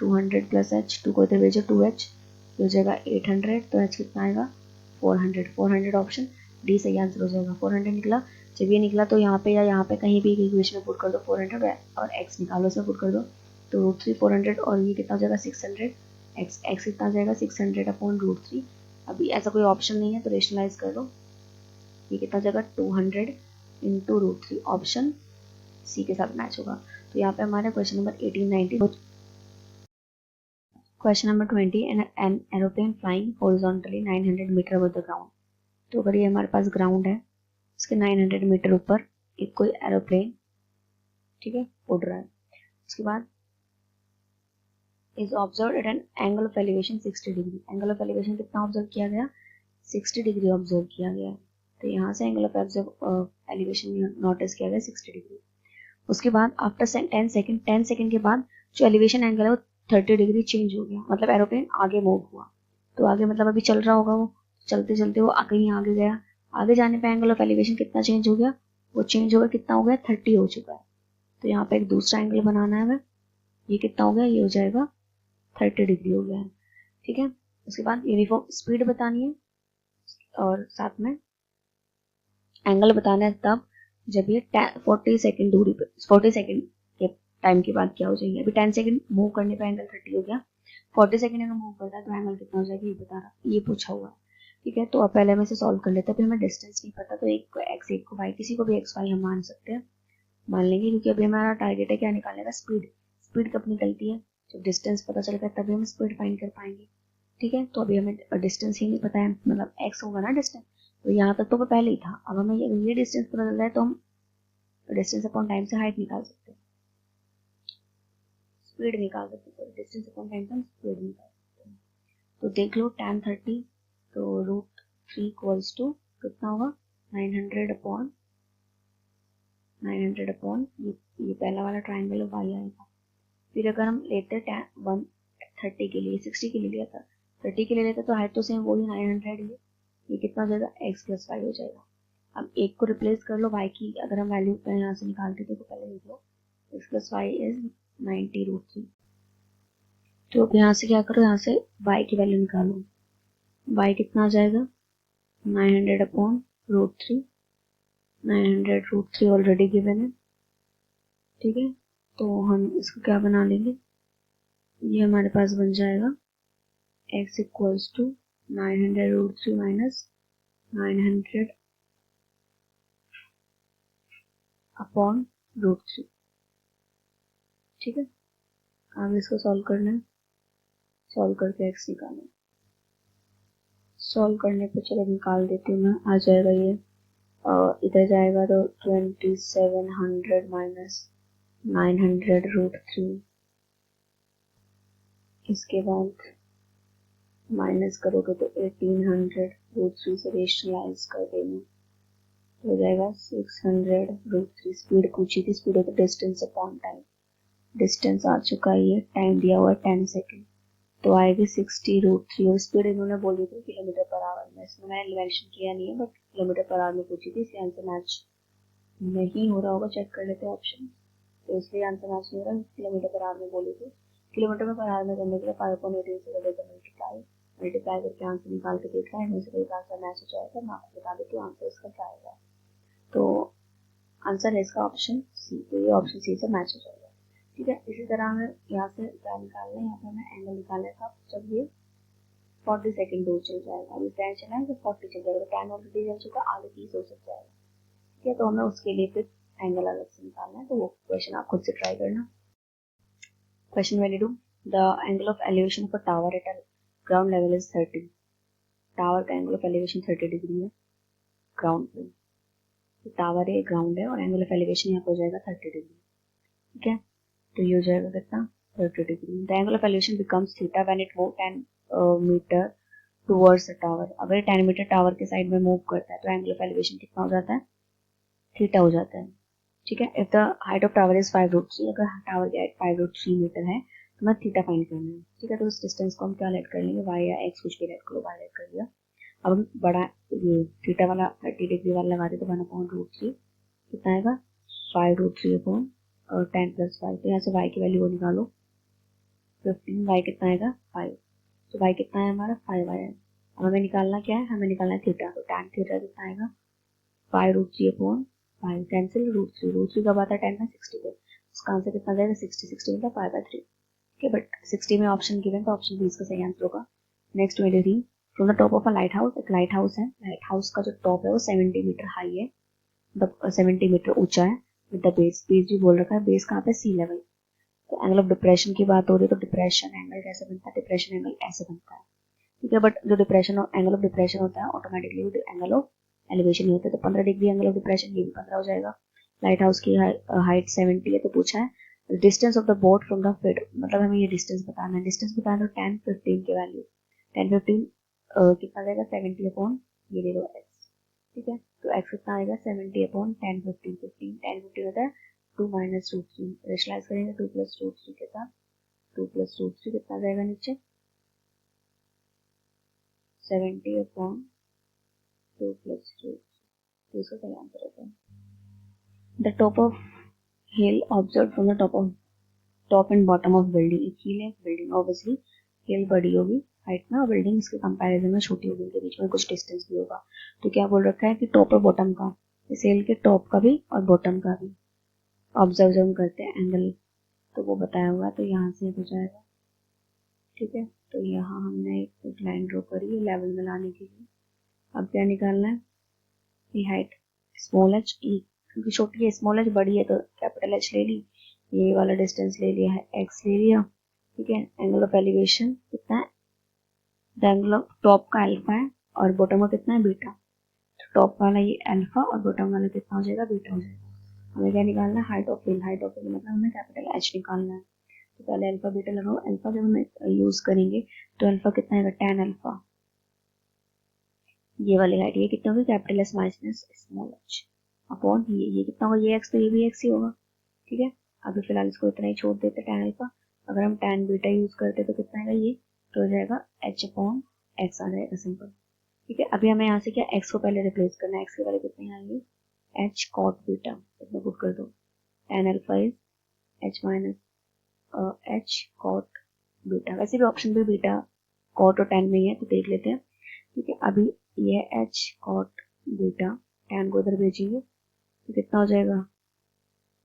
200 प्लस h, 2 को इधर भेजो 2h, हो जाएगा 800, तो h कितना आएगा 400 ऑप्शन डी सही आंसर हो जाएगा। 400 निकला, जब ये निकला तो यहाँ पे या यहाँ पे कहीं भी इक्वेशन में पुट कर दो 400 और x निकालो, इसमें पुट कर दो, तो √3 400 और ये कितना हो जाएगा 600, x कितना आ जाएगा 600 अपॉन √3। अभी ऐसा कोई ऑप्शन नहीं है तो रेशनलाइज कर लो, ये कितना हो जाएगा 200 इंटू √3, ऑप्शन सी के साथ मैच होगा। तो यहाँ पे हमारे question number 18, 19। Question number 20, an aeroplane flying horizontally 900 metre above the ground. तो अगर ये हमारे पास ग्राउंड है, उसके 900 मीटर ऊपर एक कोई एरोप्लेन, ठीक है, उड़ रहा है। उसके बाद is observe eight an angle of elevation 60 degree. Angle of elevation कितना ऑब्जर्व किया गया, 60 डिग्री ऑब्जर्व किया गया। तो यहाँ से एंगल ऑफ एलिवेशन नोटिस किया गया 60 डिग्री। उसके बाद आफ्टर 10 सेकेंड के बाद जो एलिवेशन एंगल है वो 30 डिग्री चेंज हो गया, मतलब एरोप्लेन आगे मूव हुआ। तो आगे मतलब अभी चल रहा होगा, वो चलते चलते वो कहीं आगे गया, आगे जाने पे एंगल ऑफ एलिवेशन कितना चेंज हो गया, वो चेंज हो गया, कितना हो गया 30 हो चुका है। तो यहाँ पे एक दूसरा एंगल बनाना है हमें, ये कितना हो गया, ये हो जाएगा 30 डिग्री हो गया है, ठीक है। उसके बाद यूनिफॉर्म स्पीड बतानी है और साथ में एंगल बताना है तब जब ये 40 सेकेंड दूरी पे 40 सेकेंड के टाइम के बाद क्या हो जाएंगे। अभी 10 सेकेंड मूव करने पे एंगल 30 हो गया, 40 सेकेंड अगर मूव करता है तो एंगल कितना हो जाएगा ये बता रहा, ये पूछा हुआ है, ठीक है। तो अब पहले हम इसे सॉल्व कर लेते हैं, फिर हमें डिस्टेंस नहीं पता तो एक को एक्स एक को वाई, किसी को भी एक्स वाई हम मान सकते हैं, मान लेंगे, क्योंकि अभी हमारा टारगेट है क्या निकालने का, स्पीड। स्पीड कब निकलती है, जब डिस्टेंस पता चलेगा तभी हम स्पीड फाइंड कर पाएंगे, ठीक है। तो अभी हमें डिस्टेंस ही नहीं पता है, मतलब एक्स होगा ना डिस्टेंस, तो यहाँ तक तो वो पहले ही था। अब हमें ये डिस्टेंस पता चल रहा है तो हम डिस्टेंस अपॉन टाइम से हाइट निकाल सकते हैं, स्पीड निकाल सकते हैं, डिस्टेंस अपॉन टाइम से हम स्पीड निकाल सकते हैं। तो देख लो tan 30, तो √3 इक्वल्स टू कितना होगा 900 अपॉन ये पहला वाला ट्राइंगल वाई आएगा। फिर अगर हम लेते हैं 130 के लिए 60 के लिए लिया था, 30 के लिए लेते तो हाइट तो सेम वही 900 ये कितना हो जाएगा x + y हो जाएगा। अब एक को रिप्लेस कर लो y की, अगर हम वैल्यू यहाँ से निकालते थे तो पहले लिख लो x + y इज 90√3। तो अब यहाँ से क्या करो, यहाँ से y की वैल्यू निकालो, y कितना आ जाएगा 900 अपॉन √3, 900√3 ऑलरेडी गिवन है, ठीक है। तो हम इसको क्या बना लेंगे, ये हमारे पास बन जाएगा x equals to 900√3 minus 900 upon √3, ठीक है। अब इसको सॉल्व करना है, सॉल्व करके x निकालना है, सॉल्व करने पे चलो निकाल देती हूँ मैं, आ जाएगा ये इधर जाएगा तो 2700 माइनस 900√3, इसके बाद माइनस करोगे तो 1800√3 से रेशनलाइज कर देना हो जाएगा 600√3। स्पीड पूछी थी, स्पीड होता डिस्टेंस अपॉन टाइम, डिस्टेंस आ चुका है, ये टाइम दिया हुआ है 10 सेकेंड, तो आएगी 60√3 और स्पीड इन्होंने बोली थी किलोमीटर पर आवर में, इसमें मैंने मेंशन किया नहीं है बट किलोमीटर पर आवर में पूछी थी, इसलिए आंसर मैच नहीं हो रहा होगा, चेक कर लेते हैं ऑप्शन। तो इसलिए आंसर मैच नहीं हो रहा, किलोमीटर पर आवर में बोली थी, किलोमीटर पर आवर में करने के लिए 5/18 से करेगा मल्टीप्लाई करके आंसर निकाल के देख रहा है, इनमें से कोई आंसर मैच हो जाएगा, मैं आपको बता देती हूँ आंसर इसका क्या आएगा। तो आंसर है इसका ऑप्शन सी, तो ये ऑप्शन सी से मैच हो जाएगा, ठीक है। इसी तरह हमें यहाँ से क्या निकालना है, यहाँ पे हमें एंगल निकालना था जब ये 40 सेकेंड दूर चल जाएगा, अभी 10 चला है तो 40 चल जाएगा, 10 ऑलरेडी चल चुका, आगे 30 हो सकता है, ठीक है। तो हमें उसके लिए फिर एंगल अलग से निकालना है, तो वो क्वेश्चन आप खुद से ट्राई करना। Question 22, the angle of elevation of a tower eight ground level is 30। Tower का एंगल ऑफ एलिवेशन 30 डिग्री है ग्राउंड पे, तो टावर है ग्राउंड है और एंगल ऑफ एलिवेशन यहाँ पे हो जाएगा 30 डिग्री, ठीक है। तो ये हो जाएगा कितना 30 degree. The angle of elevation becomes theta when it move 10 metre towards a tower. अगर 10 मीटर टावर के साइड में मूव करता है तो एंगल ऑफ एलिवेशन कितना हो जाता है, थीटा हो जाता है, ठीक है। If the height of tower is 5√3, अगर टावर की हाइट 5√3 मीटर है तो मैं थीटा फाइंड करना है, ठीक है। तो उस डिस्टेंस को हम क्या लेट कर लेंगे, y या x कुछ भी लेट करो, y लेट कर लिया। अब हम बड़ा ये थीटा वाला 30 डिग्री वाला लगा दे तो 1/√3 कितना आएगा 5√3 अपॉन 10 + 5, तो यहाँ से y की वैल्यू निकालो 15, y कितना आएगा 5, तो y कितना है हमारा 5 आया। अब हमें निकालना क्या है, हमें निकालना है थीटा, तो tan थीटा कितना आएगा 5√3 अपॉन 5, कैंसिल √3 कब आता है 10 में 60 पे, इसका आंसर कितना जाएगा 60 मतलब 5/3, ठीक है। बट 60 में ऑप्शन गिवन तो ऑप्शन बी इसका सही आंसर होगा। Next 23, from the top of a light house, एक लाइट हाउस है, लाइट हाउस का जो टॉप है वो 70 मीटर हाई है, मतलब 70 मीटर ऊंचा है, विद द बेस भी बोल रखा है, बेस कहाँ पे सी लेवल। तो एंगल ऑफ डिप्रेशन की बात हो रही है, तो डिप्रेशन एंगल कैसे बनता है, डिप्रेशन एंगल ऐसे बनता है, ठीक है। बट जो डिप्रेशन एंगल ऑफ डिप्रेशन होता है ऑटोमेटिकली एंगल ऑफ एलिवेशन ही होता है, तो 15 डिग्री एंगल ऑफ डिप्रेशन ये भी 15 हो जाएगा। लाइट हाउस की हाइट 70 है, तो पूछा है distance of the boat from the field, मतलब हमें ये डिस्टेंस बताना है, डिस्टेंस बताना तो 10-15 की वैल्यू 10-15 कितना देगा 70 अपॉन ये ले लो x, ठीक है। तो एक्स कितना आएगा 70 अपॉन 10 15 15 10 15 होता है 2 माइनस रूट थ्री, रेशनलाइज करेंगे 2 प्लस रूट थ्री के साथ 2 प्लस रूट थ्री कितना आ जाएगा नीचे 70 अपॉन 2 प्लस रूट, तो इसका सही आंसर होता है। The top of hill observe from the top and bottom of building. एक हिल है, बिल्डिंग ऑब्वियसली हिल बड़ी होगी हाइट में और बिल्डिंग इसके कंपैरिजन में छोटी होगी, इनके बीच में कुछ डिस्टेंस भी होगा। तो क्या बोल रखा है कि टॉप और बॉटम का, इस हिल के टॉप का भी और बॉटम का भी ऑब्जर्व जब हम करते हैं एंगल तो वो बताया हुआ है, तो यहाँ से हो जाएगा। ठीक है, तो यहाँ हमने एक लाइन ड्रॉ करी है लेवल में लाने के लिए। अब क्या निकालना है, ये हाइट स्मॉल एच, क्योंकि छोटी है स्मॉल एच, बड़ी है तो कैपिटल एच ले ली, ये वाला डिस्टेंस ले लिया है एक्स ले लिया। ठीक है, एंगल ऑफ एलिवेशन कितना है, द एंगल ऑफ टॉप का अल्फा है और बॉटम का कितना है बीटा, तो टॉप वाला ये अल्फा और बॉटम वाला कितना हो जाएगा बीटा हो जाएगा। हमें क्या निकालना है height of hill, height of hill मतलब हमें कैपिटल एच निकालना है। तो पहले अल्फा बीटा लगाओ, अल्फा जब हम यूज करेंगे तो अल्फा कितना आएगा tan अल्फा, ये वाली हाइट ये कितना होगी capital S minus small H upon ये कितना होगा ये एक्स, तो ये भी एक्स ही होगा। ठीक है, अभी फिलहाल इसको इतना ही छोड़ देते tan अल्फा, अगर हम tan बीटा यूज करते तो कितना आएगा ये, तो हो जाएगा h अपॉन एक्स आ जाएगा सिंपल। ठीक है, अभी हमें यहाँ से क्या x को पहले रिप्लेस करना है, x के वाले कितने आएंगे h cot बीटा, इसमें पुट कर दो tan alpha is h minus h cot beta, वैसे भी ऑप्शन पे बीटा cot और tan में ही है तो देख लेते हैं। ठीक है, अभी ये h cot बीटा tan को इधर भेजेंगे तो कितना हो जाएगा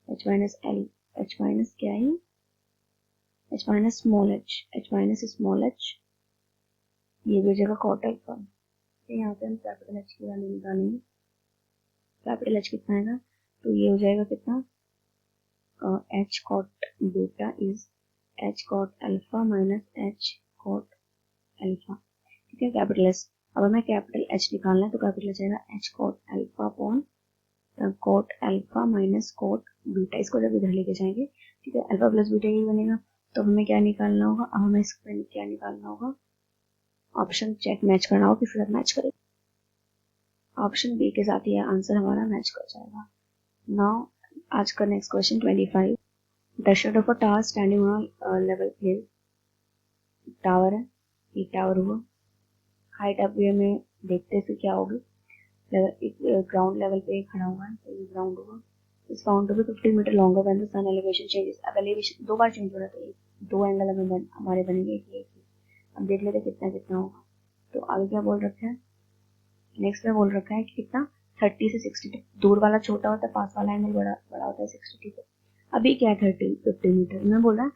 h minus L, h minus क्या है h minus small h, h minus small h, ये भेजेगा cot अल्फा। यहाँ पे हम कैपिटल h की वैल्यू निकालेंगे, कैपिटल h कितना आएगा तो ये हो जाएगा कितना h cot beta is h cot alpha minus h cot alpha. ठीक है, कैपिटल एस, अब हमें कैपिटल एच निकालना है तो कैपिटल एच आएगा h cot alpha upon cot alpha minus cot beta, इसको जब इधर लेके जाएंगे ठीक है अल्फा प्लस बीटा यही बनेगा। तो हमें क्या निकालना होगा, अब हमें इसमें क्या निकालना होगा, ऑप्शन चेक मैच करना होगा, किसी साथ मैच करेगा, ऑप्शन बी के साथ ये आंसर हमारा मैच कर जाएगा। नाउ आज का next question 25, the shade of a tower standing on level place, tower है, ये टावर हुआ, हाइट अभी हमें देखते हैं क्या होगी, ग्राउंड लेवल पे खड़ा हुआ है तो ये ग्राउंड होगा, is found to be 50 metre longer when the sun elevation changes. अब एलिवेशन दो बार चेंज हो रहा है तो दो एंगल हमें हमारे बनेंगे एक, अब देख लेते कितना कितना होगा। तो आगे क्या बोल रखा है, नेक्स्ट में बोल रखा है कि कितना 30 से 60, दूर वाला छोटा होता है पास वाला एंगल बड़ा बड़ा होता है 60 से। अभी क्या है 50 मीटर में बोल रहा है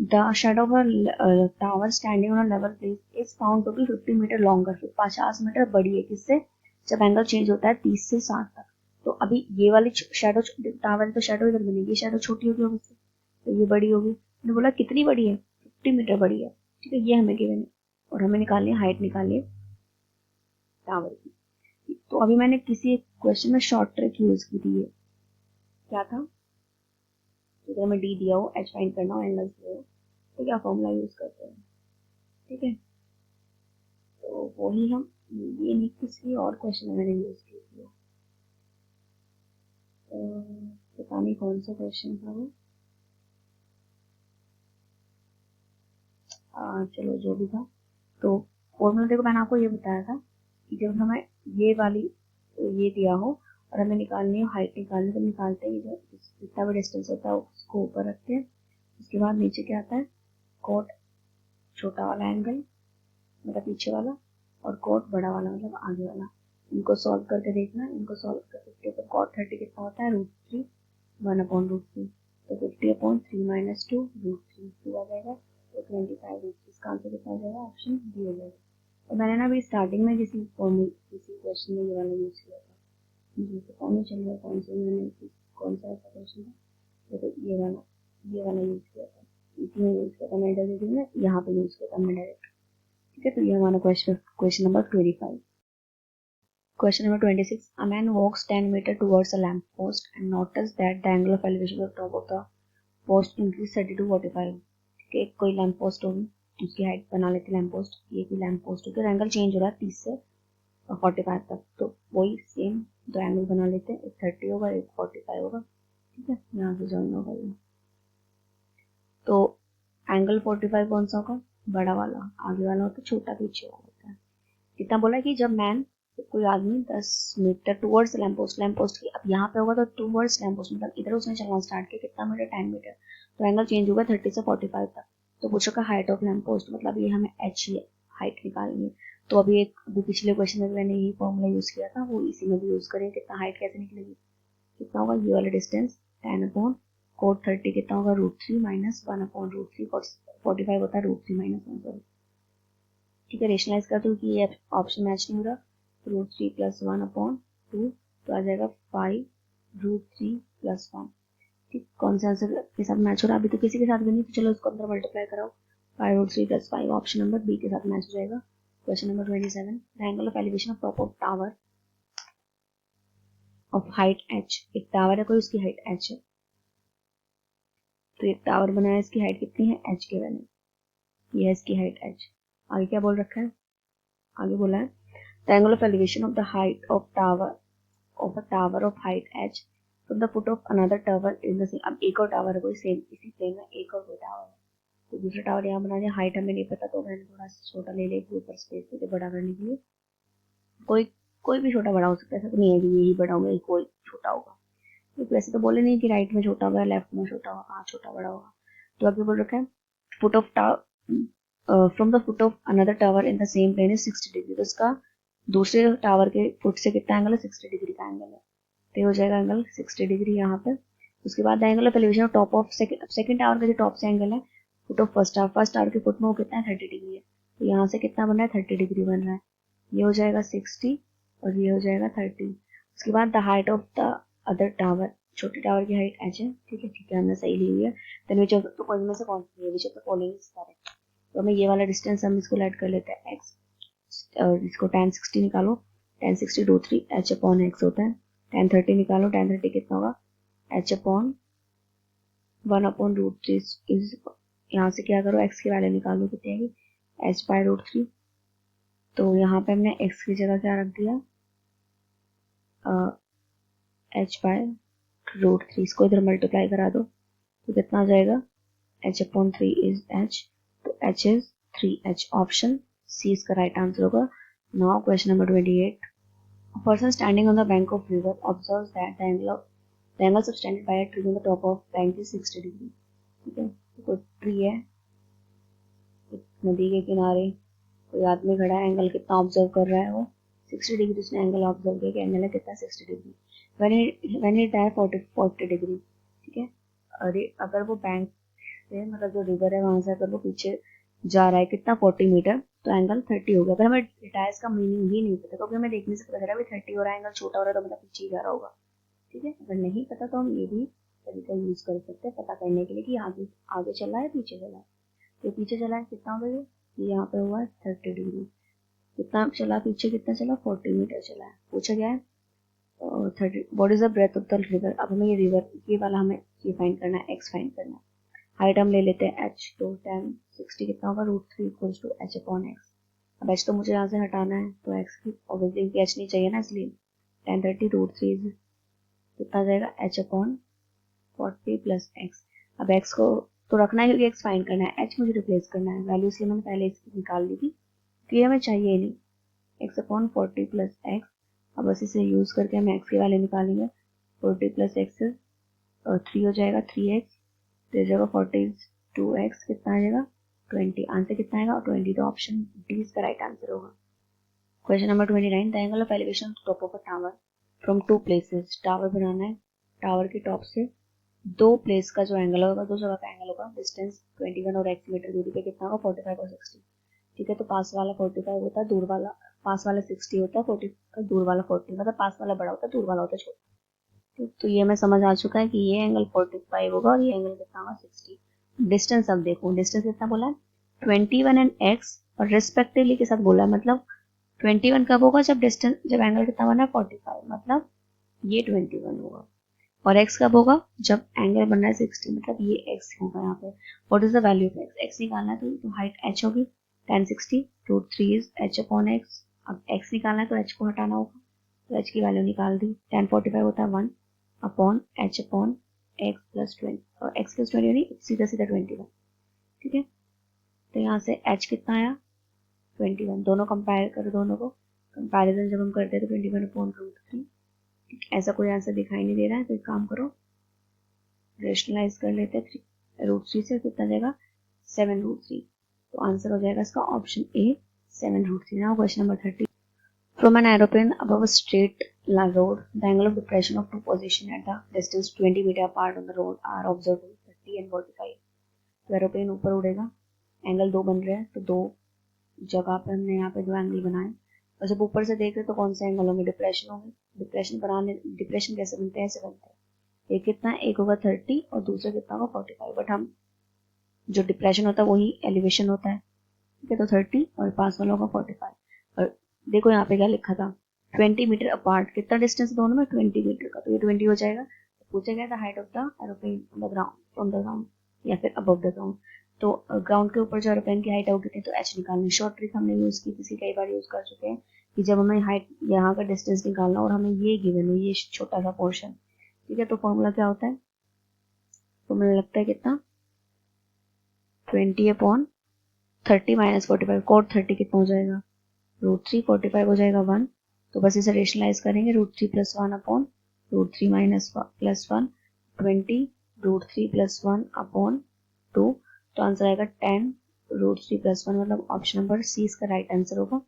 the shadow of a tower standing on a level place is found to be 50 metre longer, 50 metre बड़ी है किससे, जब एंगल चेंज होता है 30 से 60 तक। तो अभी ये वाली शेडो टावर तो शेडो इधर बनेगी, शेडो छोटी होगी उससे तो ये बड़ी होगी। मैंने बोला कितनी बड़ी है 50 मीटर बड़ी है। ठीक है, ये हमें गिवन है और हमें निकालनी है हाइट, निकालिए टावर की। तो अभी मैंने किसी एक क्वेश्चन में शॉर्ट ट्रिक यूज की थी, क्या था, तो हमें डी दिया हो एच फाइंड करना हो एंगल से हो तो क्या फॉर्मूला यूज करते हैं। ठीक है, तो वही हम ये नहीं किसी और क्वेश्चन में मैंने यूज की थी, तो पता नहीं कौन सा क्वेश्चन था वो, चलो जो भी था। तो फॉर्मूला देखो मैंने आपको ये बताया था कि जब हमें ये वाली ये दिया हो और हमें निकालनी हो हाइट निकालनी तो निकालते हैं जो जितना भी डिस्टेंस होता है उसको ऊपर रखते हैं, उसके बाद नीचे क्या आता है कोट छोटा वाला एंगल मतलब पीछे वाला और कोट बड़ा वाला मतलब आगे वाला, इनको सॉल्व करके देखना, इनको सॉल्व करके तो कॉट 30 कितना होता है √3 1/√3, तो 50/3 माइनस 2 √3 2 आ जाएगा, तो 25 इसका आंसर कितना हो जाएगा ऑप्शन डी हो जाएगा। तो मैंने ना अभी स्टार्टिंग में किसी क्वेश्चन में ये वाला यूज किया था, मुझे पता नहीं चल रहा कौन सा मैंने कौन सा ऐसा क्वेश्चन था, तो ये वाला यूज किया था, इसमें यूज किया था मैंने डायरेक्ट ना यहाँ पे यूज किया था मैंने डायरेक्ट। ठीक है, तो ये हमारा question number 25। Question number 26. A man walks 10 meters towards a lamp post and notices that the angle of elevation of the top of the post increase 30 to 45. ठीक है, कोई लैंप पोस्ट होगी उसकी हाइट बना लेते लैंप पोस्ट, ये कोई lamp post होगी और एंगल चेंज हो रहा है 30 से और 45 तक, तो वही सेम दो एंगल बना लेते हैं, एक 30 होगा एक 45 होगा, ठीक है, यहाँ से ज्वाइन होगा ये। तो एंगल 45 कौन सा होगा, बड़ा वाला, आगे वाला होता है, छोटा पीछे वाला होता है। कितना बोला कि जब मैन, कोई आदमी 10 मीटर टूवर्ड्स लैंप पोस्ट की, अब यहाँ पे होगा तो टूवर्ड्स लैंप पोस्ट, मतलब इधर उसने चलना स्टार्ट किया, कितना मीटर, 10 मीटर, तो एंगल चेंज होगा 30 से 45 तक। तो पूछ रखा हाइट ऑफ लैंप पोस्ट, मतलब ये हमें एच हाइट निकालनी है। तो अभी पिछले क्वेश्चन में मैंने यही फॉर्मूला यूज किया था, वो इसी में भी यूज करें। कितना हाइट कैसे निकलेगी, कितना होगा ये वाला डिस्टेंस 10 अपॉन कोट 30 कितना होगा √3 माइनस 1 अपॉन √3, 45 होता है √3 माइनस 1, सॉरी, ठीक है। रेशनलाइज कर दो कि ये ऑप्शन मैच नहीं हो रहा, √3 प्लस 1 अपॉन 2, तो आ जाएगा 5 √3 प्लस 1, ठीक। कौन से आंसर के साथ मैच हो रहा है, अभी तो किसी के साथ भी नहीं, तो चलो इसको अंदर मल्टीप्लाई कराओ, 5 √3 प्लस 5, ऑप्शन नंबर बी के साथ मैच हो जाएगा। Question number 27, the angle of elevation of top of tower of height h, एक टावर है कोई, उसकी हाइट h है, तो एक टावर बनाया, इसकी हाइट कितनी है, h के वैल्यू, ये है इसकी हाइट h। आगे क्या बोल रखा है, आगे बोला है the angle of elevation of the height of tower of a tower of height h from the foot of another tower in the same, अब एक और टावर है कोई सेम इसी प्लेन में, एक और कोई टावर है, तो दूसरा टावर यहाँ बना दिया, हाइट हमें नहीं पता, तो मैंने थोड़ा छोटा ले लिया ऊपर स्पेस देके बड़ा करने के लिए। कोई कोई भी छोटा बड़ा हो सकता है, ऐसा तो नहीं है कि यही बड़ा होगा, कोई छोटा होगा, तो वैसे तो बोले नहीं कि राइट में छोटा होगा, लेफ्ट में छोटा होगा, कहाँ छोटा बड़ा होगा। तो आगे बोल रखा है foot of from the foot of another tower in the same plane is 60 degree, तो इसका दूसरे टावर के फुट से कितना एंगल है, 60 डिग्री का एंगल है, तो हो जाएगा एंगल 60 डिग्री यहाँ पे। उसके बाद angle of elevation of top of second tower का जो टॉप से एंगल है फुट ऑफ फर्स्ट टावर के फुट में वो कितना है, 30 डिग्री है, तो यहाँ से कितना बन रहा है, 30 डिग्री बन रहा है, ये हो जाएगा 60 और ये हो जाएगा 30। उसके बाद the height of the other tower, छोटे टावर की हाइट h है, ठीक है, हमने सही ली हुई है। देन विच ऑफ तो में से कौन सी है, which of the following is correct, तो हमें ये वाला डिस्टेंस हम इसको ऐड कर लेते हैं x, और इसको tan 60 निकालो, tan 60 √3 h अपॉन x होता है, tan 30 निकालो, tan 30 कितना होगा, h अपॉन 1 अपॉन √3 इज, यहाँ से क्या करो x की वैल्यू निकालो, कितनी आएगी, h बाय √3, तो यहाँ पे हमने x की जगह क्या रख दिया, h बाय √3, इसको इधर मल्टीप्लाई करा दो, तो कितना आ जाएगा, h अपॉन 3 इज h, तो h is 3h, option C इसका राइट आंसर होगा। Now question number 28, a person standing on the bank of river observes that the angle subtended by a tree on the top of bank is 60 degree, ठीक है, तो कोई tree है नदी के किनारे, कोई आदमी खड़ा है, एंगल कितना ऑब्जर्व कर रहा है, वो 60 डिग्री उसने एंगल ऑब्जर्व किया कि एंगल है कितना, 60 डिग्री, when it है 40 डिग्री, ठीक है। अगर वो बैंक से, मतलब जो रिवर है वहां से अगर वो पीछे जा रहा है कितना, 40 मीटर, तो एंगल 30 हो गया। अगर हमें डिटायर्स का मीनिंग ही नहीं पता, क्योंकि हमें देखने से पता चला भी 30 हो रहा है, एंगल छोटा हो रहा है, तो मतलब पीछे जा रहा होगा, ठीक है। अगर नहीं पता तो हम ये भी तरीका यूज कर सकते हैं पता करने के लिए कि आगे आगे चला है पीछे चला है, तो पीछे चला है कितना होगा, ये यहाँ पे हुआ है 30 डिग्री, कितना चला पीछे, कितना चला, 40 मीटर चला है, पूछा गया है 30, what is the breadth of the river, अब हमें ये रिवर, ये वाला हमें ये फाइंड करना है, एक्स फाइंड करना है, हाइट हम ले लेते हैं h, तो tan 60 कितना होगा, √3 equals to h upon x, अब h तो मुझे यहाँ से हटाना है, तो x की ऑब्वियसली h नहीं चाहिए ना, इसलिए tan 30 √3 कितना आ जाएगा, h अपॉन 40 प्लस x, अब x को तो रखना है क्योंकि x फाइंड करना है, h मुझे रिप्लेस करना है, वैल्यू इसलिए मैंने पहले इसकी निकाल ली थी, तो ये हमें चाहिए नहीं, x अपॉन 40 प्लस x, अब बस इसे यूज करके हम x की वैल्यू निकालेंगे, 40 प्लस x 3 हो जाएगा 3x, तो जगह 40 2x कितना आ जाएगा 20, आंसर कितना आएगा 20, तो ऑप्शन डी इसका राइट आंसर होगा। Question number 29, the angle of elevation of top of a tower from two places, tower बनाना है, टावर के टॉप से दो प्लेस का जो एंगल होगा, दो जगह का एंगल होगा, डिस्टेंस 21 और x मीटर दूरी पे कितना होगा, 45 और 60, ठीक है। तो पास वाला 45 होता है, दूर वाला पास वाला 60 होता है, 40 दूर वाला 40, मतलब पास वाला बड़ा होता है, दूर वाला होता है छोटा, तो ये हमें समझ आ चुका है कि ये एंगल 45 होगा और ये एंगल कितना होगा 60। डिस्टेंस अब देखो, डिस्टेंस कितना बोला है 21 एंड x, और रेस्पेक्टिवली के साथ बोला है, मतलब 21 कब होगा, जब डिस्टेंस, जब एंगल कितना बना है 45, मतलब ये 21 होगा, और x कब होगा, जब एंगल बनना है 60, मतलब ये x होगा यहाँ पे। What is the value of x, x निकालना है, तो हाइट h होगी tan 60 √3 is h upon x, अब x निकालना है तो h को हटाना होगा, तो h की वैल्यू निकाल दी। tan 45 होता है 1 upon h upon x plus 20, और x प्लस 20 यानी सीधा सीधा 21, ठीक है। तो यहाँ से h कितना आया 21, दोनों कंपेयर करो, दोनों को कंपैरिजन जब हम करते हैं तो 21 अपॉन रूट 3, ऐसा कोई आंसर दिखाई नहीं दे रहा है, तो एक काम करो रेशनलाइज कर लेते हैं रूट 3 से, कितना जाएगा 7 रूट 3, तो आंसर हो जाएगा इसका option A 7 root 3। Now question number 30, from an aeroplane above a straight road the angle of depression of two position at the distance 20 metre apart on the road are observe 30 and 45। तो aeroplane ऊपर उड़ेगा, angle दो बन रहे हैं, तो दो जगह पे हमने यहाँ पे दो एंगल बनाए, और जब ऊपर से देख रहे तो कौन से एंगल होंगे, डिप्रेशन होंगे। डिप्रेशन कैसे बनते हैं, ऐसे बनते हैं, एक कितना है, एक होगा 30 और दूसरा कितना होगा 45, बट हम जो डिप्रेशन होता है वही एलिवेशन होता है, ठीक है। तो 30 और पास वाला होगा 45, और देखो यहाँ पे क्या लिखा था 20 मीटर अपार्ट, कितना डिस्टेंस दोनों में 20 मीटर का, तो ये 20 हो जाएगा। तो पूछा गया था height of the aeroplane on the ground, from the ground या फिर अबव द ग्राउंड, तो ग्राउंड के ऊपर जो एरोप्लेन की हाइट होगी तो एच निकालनी। शॉर्ट ट्रिक हमने यूज की थी, कई बार यूज कर चुके हैं, कि जब हमें हाइट यहाँ का डिस्टेंस निकालना और हमें ये गिवन हो, ये छोटा सा पोर्शन, ठीक है, तो फॉर्मूला क्या होता है, तो मुझे लगता है कितना 20 अपॉन 30 माइनस 45, कोड 30 कितना हो जाएगा रूट 3, 45 हो जाएगा 1, तो बस इसे रेशनलाइज करेंगे, root 3 plus 1 upon root 3 minus plus 1, 20 root 3 plus 1 upon 2, तो आंसर आएगा 10 रूट 3 प्लस 1, मतलब ऑप्शन नंबर सी इसका राइट आंसर होगा।